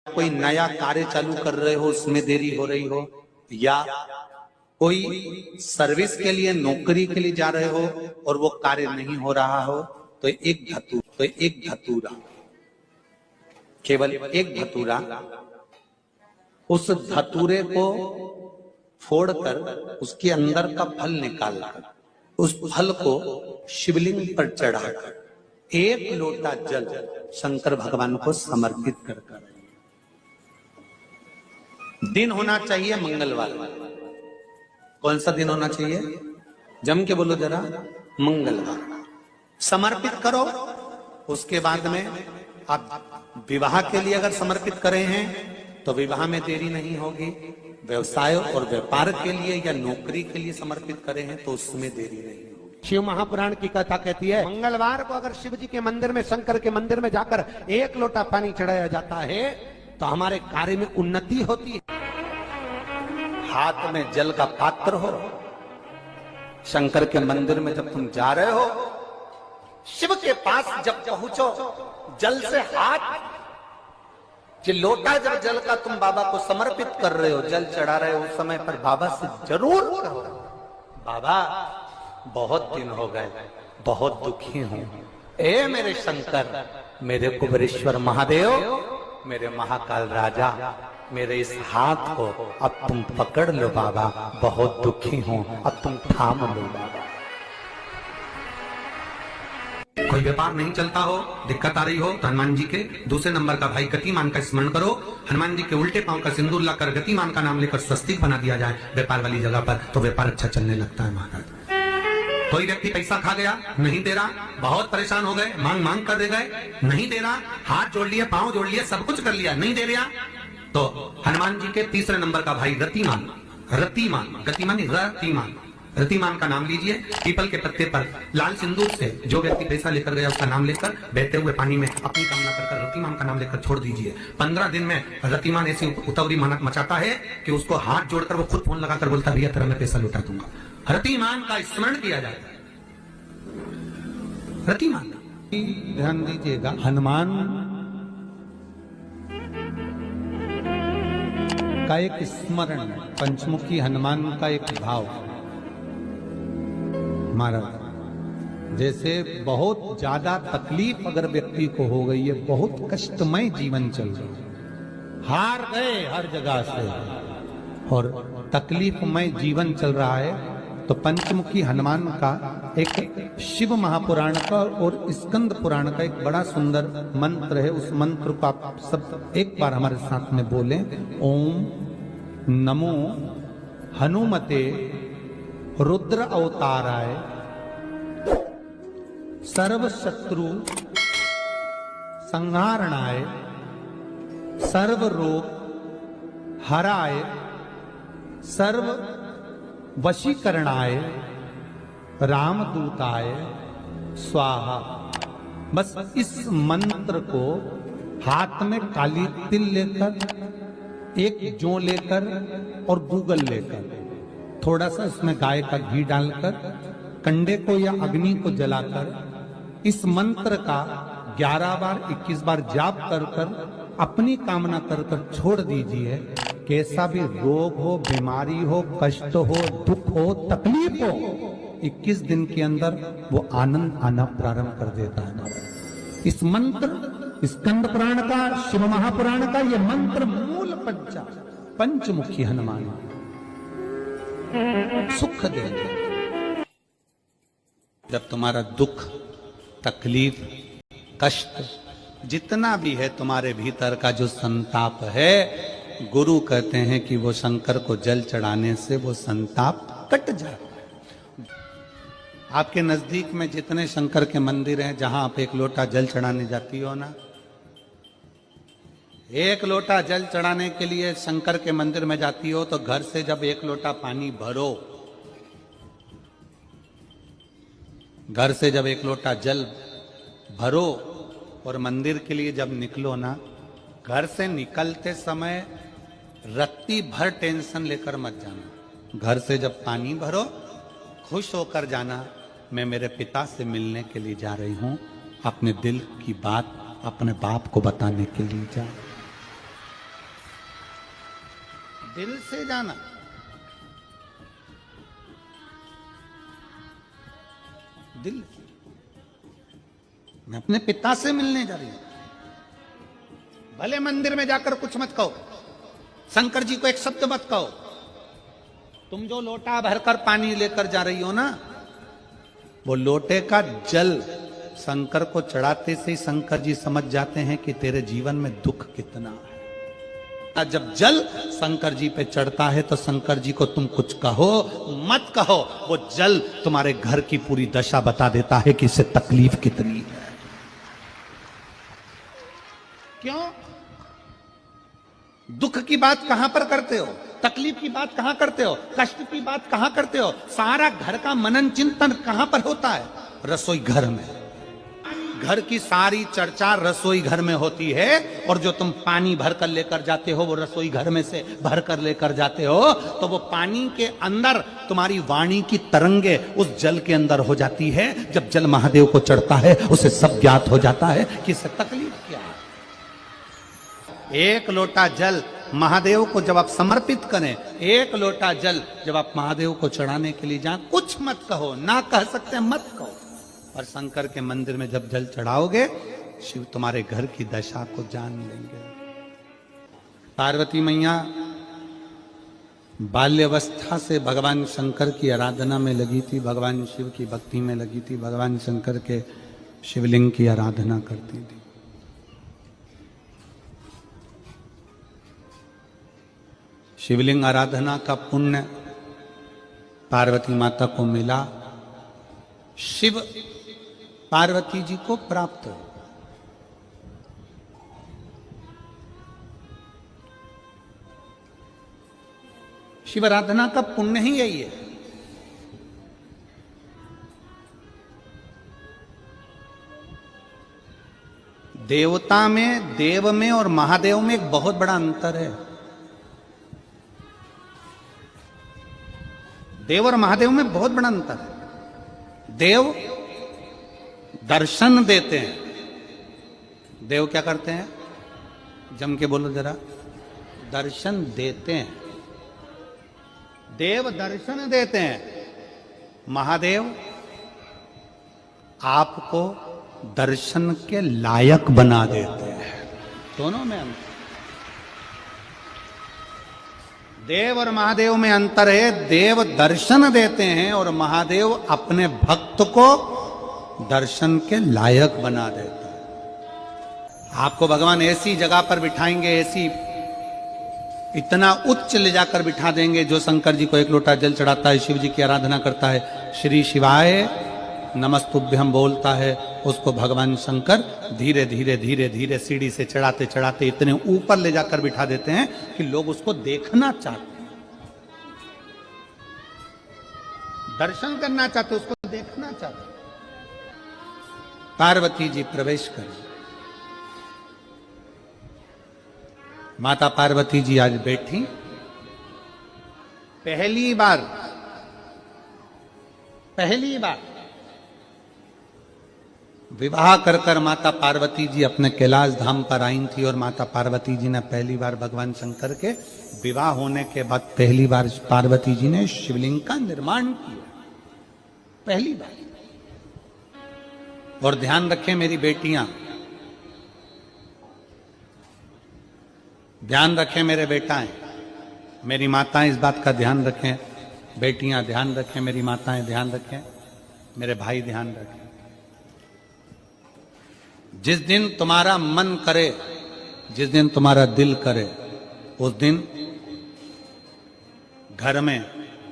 कोई नया कार्य चालू कर रहे हो उसमें देरी हो रही हो, या कोई सर्विस के लिए नौकरी के लिए जा रहे हो और वो कार्य नहीं हो रहा हो, तो एक धतूरा, केवल एक धतूरा, उस धतूरे को फोड़कर उसके अंदर का फल निकालकर उस फल को शिवलिंग पर चढ़ाकर एक लोटा जल शंकर भगवान को समर्पित कर दिन होना चाहिए मंगलवार। कौन सा दिन होना चाहिए? जम के बोलो जरा, मंगलवार। समर्पित करो। उसके बाद में आप विवाह के लिए अगर समर्पित करे हैं तो विवाह में देरी नहीं होगी। व्यवसाय और व्यापार के लिए या नौकरी के लिए समर्पित करे हैं तो उसमें देरी नहीं होगी। शिव महापुराण की कथा कहती है, मंगलवार को अगर शिव जी के मंदिर में, शंकर के मंदिर में जाकर एक लोटा पानी चढ़ाया जाता है तो हमारे कार्य में उन्नति होती है। हाथ में जल का पात्र हो, शंकर के मंदिर में जब तुम जा रहे हो, शिव के पास जब पहुंचो, जल से हाथ, जो लोटा जब जल का तुम बाबा को समर्पित कर रहे हो, जल चढ़ा रहे हो, उस समय पर बाबा से जरूर कहो, बाबा बहुत दिन हो गए, बहुत दुखी हूं, ए मेरे शंकर, मेरे कुबेरेश्वर महादेव, मेरे महाकाल राजा, मेरे इस हाथ को अब तुम पकड़ लो बाबा, बहुत दुखी हूं, अब तुम थाम लो बाबा। कोई व्यापार नहीं चलता हो, दिक्कत आ रही हो, तो हनुमान जी के दूसरे नंबर का भाई गतिमान का स्मरण करो। हनुमान जी के उल्टे पांव का सिंदूर लाकर गतिमान का नाम लेकर स्वस्तिक बना दिया जाए व्यापार वाली जगह पर, तो व्यापार अच्छा चलने लगता है महाराज। कोई व्यक्ति पैसा खा गया, नहीं दे रहा, बहुत परेशान हो गए, मांग मांग कर दे गए, नहीं दे रहा, हाथ जोड़ लिए, पांव जोड़ लिए, सब कुछ कर लिया, नहीं दे रहा, तो हनुमान जी के तीसरे नंबर का भाई रतिमान, रतिमान का नाम लीजिए। पीपल के पत्ते पर लाल सिंदूर से जो व्यक्ति पैसा लेकर गया उसका नाम लेकर बहते हुए पानी में अपनी कामना कर रतिमान का नाम लेकर छोड़ दीजिए। 15 दिन में रतिमान ऐसी उतावली मचाता है कि उसको हाथ जोड़कर वो खुद फोन लगाकर बोलता, भैया तेरा मैं पैसा लौटा दूंगा। रतिमान का स्मरण किया जाता है। रतिमान ध्यान दीजिएगा, हनुमान का एक स्मरण, पंचमुखी हनुमान का एक भाव। महाराज, जैसे बहुत ज्यादा तकलीफ अगर व्यक्ति को हो गई है, बहुत कष्टमय जीवन चल रहा है, हार गए हर जगह से और तकलीफमय जीवन चल रहा है, तो पंचमुखी हनुमान का एक शिव महापुराण का और स्कंद पुराण का एक बड़ा सुंदर मंत्र है। उस मंत्र को आप सब एक बार हमारे साथ में बोलें। ओम नमो हनुमते रुद्र अवताराय सर्व शत्रु संहारणाय सर्व रोग हराय सर्व वशीकरणाय रामदूताय स्वाहा। बस इस मंत्र को हाथ में काली तिल लेकर, एक जौ लेकर और गूगल लेकर, थोड़ा सा इसमें गाय का घी डालकर, कंडे को या अग्नि को जलाकर इस मंत्र का 11 बार 21 बार जाप कर कर अपनी कामना कर कर छोड़ दीजिए। कैसा भी रोग हो, बीमारी हो, कष्ट हो, दुख हो, तकलीफ हो, 21 दिन के अंदर वो आनंद आना प्रारंभ कर देता है। इस मंत्र, स्कंद पुराण का, शिव महापुराण का ये मंत्र मूल पंचमुखी हनुमान सुख देंगे। जब तुम्हारा दुख, तकलीफ, कष्ट जितना भी है तुम्हारे भीतर का जो संताप है, गुरु कहते हैं कि वो शंकर को जल चढ़ाने से वो संताप कट जाता है। आपके नजदीक में जितने शंकर के मंदिर हैं, जहां आप एक लोटा जल चढ़ाने जाती हो ना, एक लोटा जल चढ़ाने के लिए शंकर के मंदिर में जाती हो, तो घर से जब एक लोटा पानी भरो, घर से जब एक लोटा जल भरो और मंदिर के लिए जब निकलो ना, घर से निकलते समय रत्ती भर टेंशन लेकर मत जाना। घर से जब पानी भरो, खुश होकर जाना, मैं मेरे पिता से मिलने के लिए जा रही हूं, अपने दिल की बात अपने बाप को बताने के लिए जा। दिल से जाना। दिल, मैं अपने पिता से मिलने जा रही हूं। भले मंदिर में जाकर कुछ मत कहो, शंकर जी को एक शब्द मत कहो। तुम जो लोटा भरकर पानी लेकर जा रही हो ना, वो लोटे का जल शंकर को चढ़ाते से ही शंकर जी समझ जाते हैं कि तेरे जीवन में दुख कितना है। जब जल शंकर जी पे चढ़ता है तो शंकर जी को तुम कुछ कहो मत कहो, वो जल तुम्हारे घर की पूरी दशा बता देता है कि इससे तकलीफ कितनी है। क्यों? दुख की बात कहां पर करते हो, तकलीफ की बात कहां करते हो, कष्ट की बात कहां करते हो? सारा घर का मनन चिंतन कहां पर होता है? रसोई घर में। घर की सारी चर्चा रसोई घर में होती है, और जो तुम पानी भर कर लेकर जाते हो वो रसोई घर में से भर कर लेकर जाते हो, तो वो पानी के अंदर तुम्हारी वाणी की तरंगे उस जल के अंदर हो जाती है। जब जल महादेव को चढ़ता है उसे सब ज्ञात हो जाता है कि इससे तकलीफ क्या है। एक लोटा जल महादेव को जब आप समर्पित करें, एक लोटा जल जब आप महादेव को चढ़ाने के लिए जाएं, कुछ मत कहो, ना कह सकते मत कहो। और शंकर के मंदिर में जब जल चढ़ाओगे, शिव तुम्हारे घर की दशा को जान लेंगे। पार्वती मैया बाल्यावस्था से भगवान शंकर की आराधना में लगी थी, भगवान शिव की भक्ति में लगी थी, भगवान शंकर के शिवलिंग की आराधना करती थी। शिवलिंग आराधना का पुण्य पार्वती माता को मिला, शिव पार्वती जी को प्राप्त हो। शिव आराधना का पुण्य ही यही है। देवता में, देव में और महादेव में एक बहुत बड़ा अंतर है। देव और महादेव में बहुत बड़ा अंतर है। देव दर्शन देते हैं। देव क्या करते हैं? जम के बोलो जरा। दर्शन देते हैं। देव दर्शन देते हैं। महादेव आपको दर्शन के लायक बना देते हैं। दोनों में अंतर। देव और महादेव में अंतर है। देव दर्शन देते हैं और महादेव अपने भक्त को दर्शन के लायक बना देता है। आपको भगवान ऐसी जगह पर बिठाएंगे, ऐसी इतना उच्च ले जाकर बिठा देंगे, जो शंकर जी को एक लोटा जल चढ़ाता है, शिव जी की आराधना करता है, श्री शिवाय नमस्तुभ्यम बोलता है, उसको भगवान शंकर धीरे धीरे धीरे धीरे सीढ़ी से चढ़ाते चढ़ाते इतने ऊपर ले जाकर बिठा देते हैं कि लोग उसको देखना चाहते हैं, दर्शन करना चाहते, उसको देखना चाहते। पार्वती जी प्रवेश कर, माता पार्वती जी आज बैठी। पहली बार विवाह कर कर माता पार्वती जी अपने कैलाश धाम पर आई थी, और माता पार्वती जी ने पहली बार भगवान शंकर के विवाह होने के बाद पहली बार पार्वती जी ने शिवलिंग का निर्माण किया, पहली बार। और ध्यान रखें मेरी बेटियां, ध्यान रखें मेरे बेटाएं, मेरी माताएं इस बात का ध्यान रखें, बेटियां ध्यान रखें, मेरी माताएं ध्यान रखें, मेरे भाई ध्यान रखें। जिस दिन तुम्हारा मन करे, जिस दिन तुम्हारा दिल करे, उस दिन घर में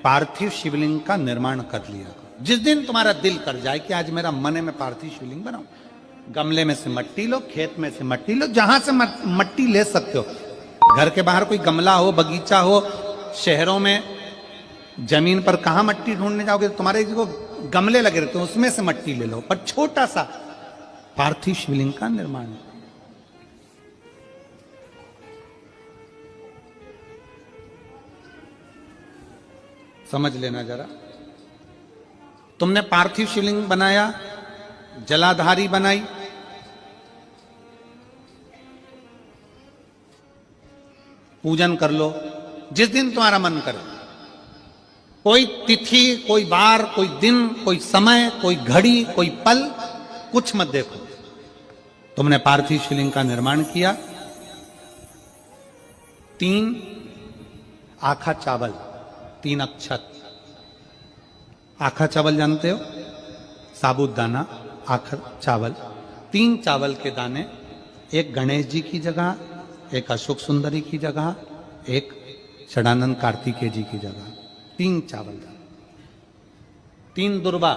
पार्थिव शिवलिंग का निर्माण कर लिया करो। जिस दिन तुम्हारा दिल कर जाए कि आज मेरा मन है मैं पार्थिव शिवलिंग बनाऊं, गमले में से मट्टी लो, खेत में से मट्टी लो, जहां से मट्टी ले सकते हो। घर के बाहर कोई गमला हो, बगीचा हो, शहरों में जमीन पर कहां मट्टी ढूंढने जाओगे? तुम्हारे को गमले लगे रहते हैं, उसमें से मट्टी ले लो, पर छोटा सा पार्थिव शिवलिंग का निर्माण। समझ लेना जरा, तुमने पार्थिव शिवलिंग बनाया, जलाधारी बनाई, पूजन कर लो, जिस दिन तुम्हारा मन करे, कोई तिथि, कोई बार, कोई दिन, कोई समय, कोई घड़ी, कोई पल, कुछ मत देखो। तुमने पार्थिव शिवलिंग का निर्माण किया। 3 आखा चावल, 3 अक्षत। आखा चावल जानते हो? साबूदाना, आखा चावल। 3 चावल के दाने, एक गणेश जी की जगह, एक अशोक सुंदरी की जगह, एक षडानंद कार्तिकेय जी की जगह। 3 चावल दाने। 3 दुर्वा,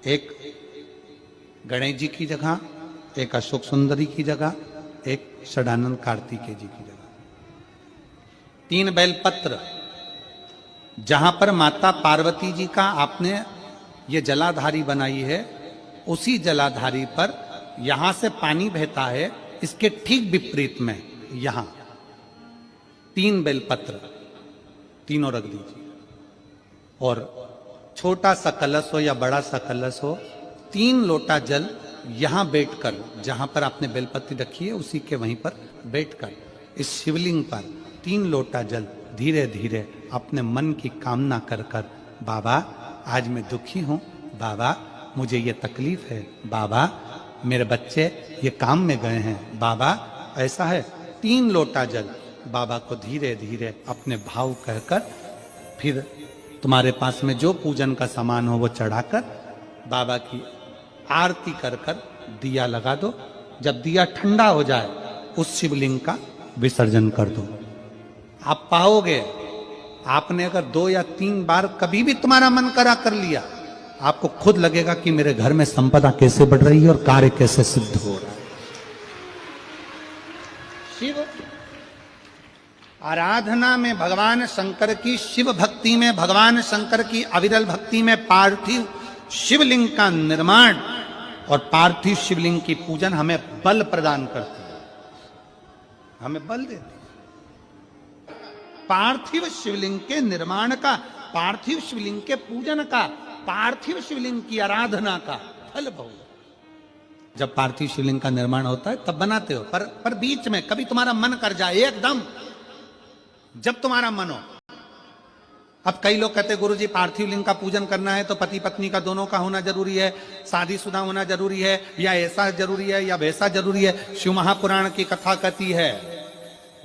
एक गणेश जी की जगह, एक अशोक सुंदरी की जगह, एक षडानंद कार्तिकेय जी की जगह। 3 बेलपत्र, जहां पर माता पार्वती जी का आपने ये जलाधारी बनाई है, उसी जलाधारी पर यहां से पानी बहता है, इसके ठीक विपरीत में यहां 3 बेलपत्र, तीनों रख दीजिए। और छोटा सा कलश हो या बड़ा सा कलश हो, 3 लोटा जल यहां बैठकर, जहां पर आपने बेलपत्ती रखी है उसी के वहीं पर बैठकर इस शिवलिंग पर 3 लोटा जल धीरे धीरे अपने मन की कामना कर कर, बाबा आज मैं दुखी हूं, बाबा मुझे ये तकलीफ है, बाबा मेरे बच्चे ये काम में गए हैं, बाबा ऐसा है। 3 लोटा जल बाबा को धीरे धीरे अपने भाव कहकर, फिर तुम्हारे पास में जो पूजन का सामान हो वो चढ़ाकर बाबा की आरती कर कर दिया लगा दो। जब दिया ठंडा हो जाए उस शिवलिंग का विसर्जन कर दो। आप पाओगे, आपने अगर 2 या 3 बार कभी भी तुम्हारा मन करा कर लिया, आपको खुद लगेगा कि मेरे घर में संपदा कैसे बढ़ रही है और कार्य कैसे सिद्ध हो रहा है। शिव आराधना में भगवान शंकर की, शिव भक्ति में भगवान शंकर की अविरल भक्ति में पार्थिव शिवलिंग का निर्माण और पार्थिव शिवलिंग की पूजन हमें बल प्रदान करती है, हमें बल देती है। पार्थिव शिवलिंग के निर्माण का, पार्थिव शिवलिंग के पूजन का, पार्थिव शिवलिंग की आराधना का फल बहुत। जब पार्थिव शिवलिंग का निर्माण होता है तब बनाते हो, पर बीच में कभी तुम्हारा मन कर जाए, एकदम जब तुम्हारा मन हो। अब कई लोग कहते हैं गुरुजी पार्थिव लिंग का पूजन करना है तो पति पत्नी का दोनों का होना जरूरी है, शादीशुदा होना जरूरी है, या ऐसा जरूरी है या वैसा जरूरी है। शिव महापुराण की कथा कहती है,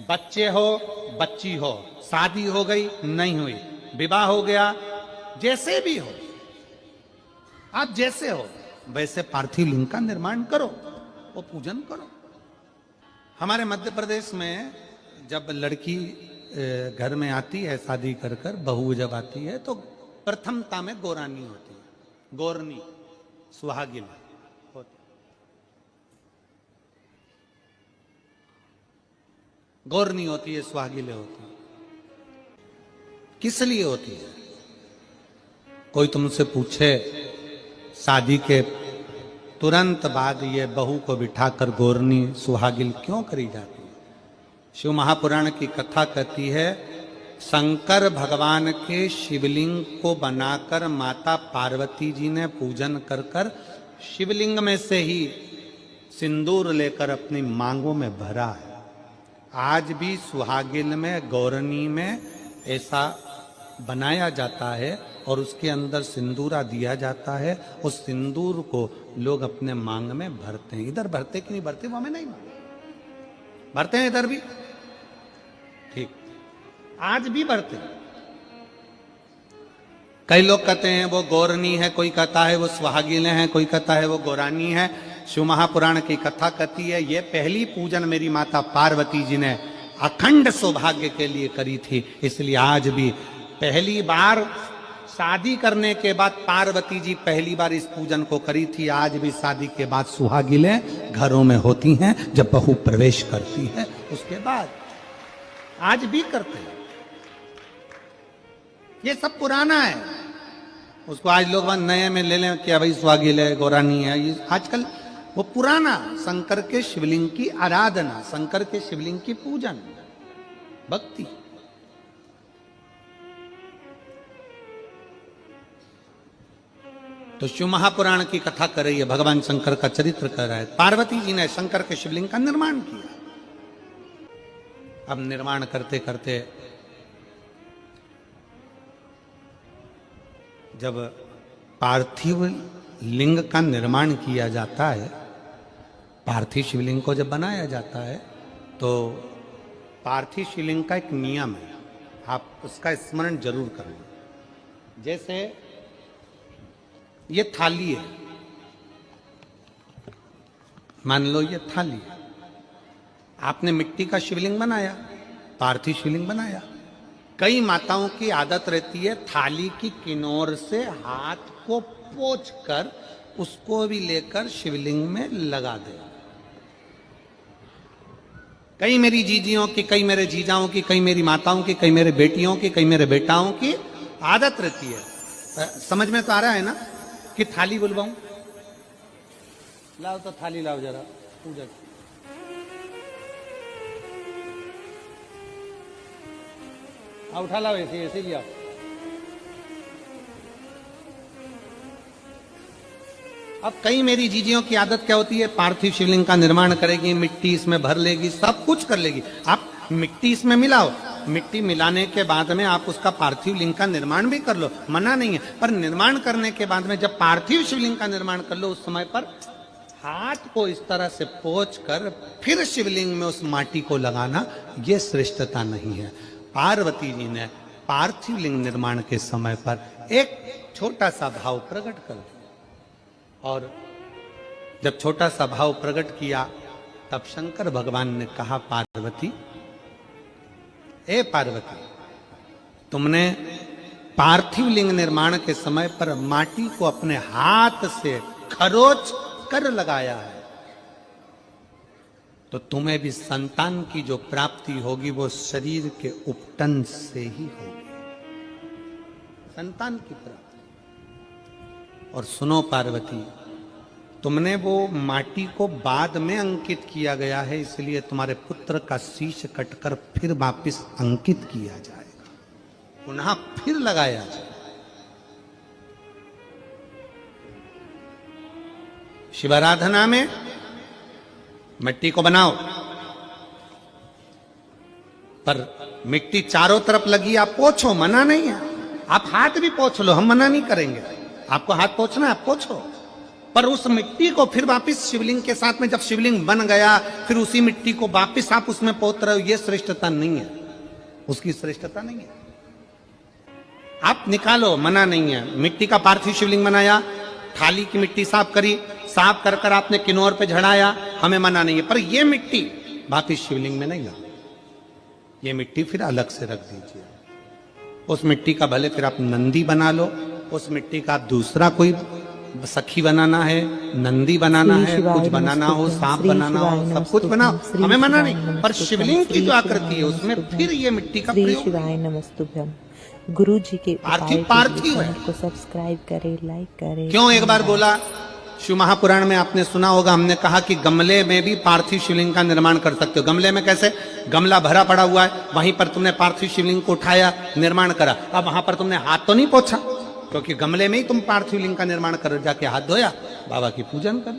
बच्चे हो बच्ची हो, शादी हो गई नहीं हुई, विवाह हो गया, जैसे भी हो, आप जैसे हो वैसे पार्थिव लिंग का निर्माण करो, वो पूजन करो। हमारे मध्य प्रदेश में जब लड़की घर में आती है शादी कर कर, बहू जब आती है तो प्रथमता में गोरानी होती है, गोरनी सुहागिन होती, गोरनी होती है, सुहागिले होती है। किस लिए होती है? कोई तुमसे पूछे शादी के तुरंत बाद ये बहू को बिठाकर गोरनी सुहागिल क्यों करी जाती है? शिव महापुराण की कथा कहती है, शंकर भगवान के शिवलिंग को बनाकर माता पार्वती जी ने पूजन कर कर शिवलिंग में से ही सिंदूर लेकर अपनी मांगों में भरा है। आज भी सुहागिन में, गौरनी में ऐसा बनाया जाता है और उसके अंदर सिंदूरा दिया जाता है। उस सिंदूर को लोग अपने मांग में भरते हैं। इधर भरते कि नहीं भरते वो हमें नहीं भरते हैं, इधर भी ठीक, आज भी भरते हैं। कई लोग कहते हैं वो गौरनी है, कोई कहता है वो सुहागिन है, कोई कहता है वो गौरानी है। शिव महापुराण की कथा कहती है, ये पहली पूजन मेरी माता पार्वती जी ने अखंड सौभाग्य के लिए करी थी, इसलिए आज भी पहली बार शादी करने के बाद पार्वती जी पहली बार इस पूजन को करी थी। आज भी शादी के बाद सुहागिनें घरों में होती हैं, जब बहू प्रवेश करती है उसके बाद आज भी करते हैं। ये सब पुराना है, उसको आज लोग नए में ले लें कि भाई सुहागिन है, गौरानी है। ये आजकल वो पुराना शंकर के शिवलिंग की आराधना, शंकर के शिवलिंग की पूजन, भक्ति। तो शिव महापुराण की कथा कर रही है, भगवान शंकर का चरित्र कर रहा है। पार्वती जी ने शंकर के शिवलिंग का निर्माण किया। अब निर्माण करते करते जब पार्थिव लिंग का निर्माण किया जाता है, पार्थिव शिवलिंग को जब बनाया जाता है तो पार्थिव शिवलिंग का एक नियम है, आप उसका स्मरण जरूर करें। जैसे ये थाली है, मान लो ये थाली है, आपने मिट्टी का शिवलिंग बनाया, पार्थिव शिवलिंग बनाया। कई माताओं की आदत रहती है थाली की किनार से हाथ को पोंछकर उसको भी लेकर शिवलिंग में लगा दे। कई मेरी जीजियों की, कई मेरे जीजाओं की, कई मेरी माताओं की, कई मेरे बेटियों की, कई मेरे बेटाओं की आदत रहती है। समझ में तो आ रहा है ना कि थाली बुलवाऊं? लाओ तो थाली लाओ जरा पूजा की। उठा लाओ, ऐसे ऐसे लिया। अब कई मेरी जीजियों की आदत क्या होती है, पार्थिव शिवलिंग का निर्माण करेगी, मिट्टी इसमें भर लेगी, सब कुछ कर लेगी। आप मिट्टी इसमें मिलाओ, मिट्टी मिलाने के बाद में आप उसका पार्थिव लिंग का निर्माण भी कर लो, मना नहीं है। पर निर्माण करने के बाद में जब पार्थिव शिवलिंग का निर्माण कर लो, उस समय पर हाथ को इस तरह से पोंछ कर फिर शिवलिंग में उस माटी को लगाना, यह श्रेष्ठता नहीं है। पार्वती जी ने पार्थिव लिंग निर्माण के समय पर एक छोटा सा भाव प्रकट कर दिया, और जब छोटा सा भाव प्रकट किया तब शंकर भगवान ने कहा, पार्वती, ए पार्वती, तुमने पार्थिव लिंग निर्माण के समय पर माटी को अपने हाथ से खरोच कर लगाया है, तो तुम्हें भी संतान की जो प्राप्ति होगी वो शरीर के उपटन से ही होगी, संतान की प्राप्ति। और सुनो पार्वती, तुमने वो माटी को बाद में अंकित किया गया है, इसलिए तुम्हारे पुत्र का शीश कटकर फिर वापिस अंकित किया जाएगा, पुनः फिर लगाया जाएगा। शिवाराधना में मिट्टी को बनाओ, पर मिट्टी चारों तरफ लगी, आप पोंछो, मना नहीं है। आप हाथ भी पोंछ लो, हम मना नहीं करेंगे। आपको हाथ पोंछना है, आप पोंछो, पर उस मिट्टी को फिर वापस शिवलिंग के साथ में, जब शिवलिंग बन गया फिर उसी मिट्टी को वापस आप उसमें पोत रहे हो, यह श्रेष्ठता नहीं है, उसकी श्रेष्ठता नहीं है। आप निकालो, मना नहीं है। मिट्टी का पार्थिव शिवलिंग बनाया, थाली की मिट्टी साफ करी, साफ कर कर आपने किनौर पे झड़ाया, हमें मना नहीं है। पर ये मिट्टी वापिस शिवलिंग में नहीं लगा, ये मिट्टी फिर अलग से रख दीजिए। उस मिट्टी का भले फिर आप नंदी बना लो, उस मिट्टी का आप दूसरा कोई सखी बनाना है, नंदी बनाना है, कुछ बनाना हो, सांप बनाना हो, सब कुछ बनाओ, हमें मना नहीं। पर शिवलिंग की जो आकृति है उसमें फिर ये मिट्टी का प्रयोग। शिवाय नमस्तुभ्यं। गुरु जी के पार्थिव है को सब्सक्राइब करें, लाइक करें। क्यों एक बार बोला, शिव महापुराण में आपने सुना होगा, हमने कहा कि गमले में भी पार्थिव शिवलिंग का निर्माण कर सकते हो। गमले में कैसे? गमला भरा पड़ा हुआ है, वहीं पर तुमने पार्थिव शिवलिंग को उठाया, निर्माण करा। अब वहां पर तुमने हाथ तो नहीं पोंछा, क्योंकि गमले में ही तुम पार्थिव लिंग का निर्माण कर, जाके हाथ धोया, बाबा की पूजन कर,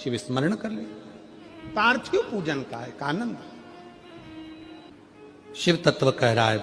शिव स्मरण कर ले। पार्थिव पूजन का एक आनंद शिव तत्व कह रहा है।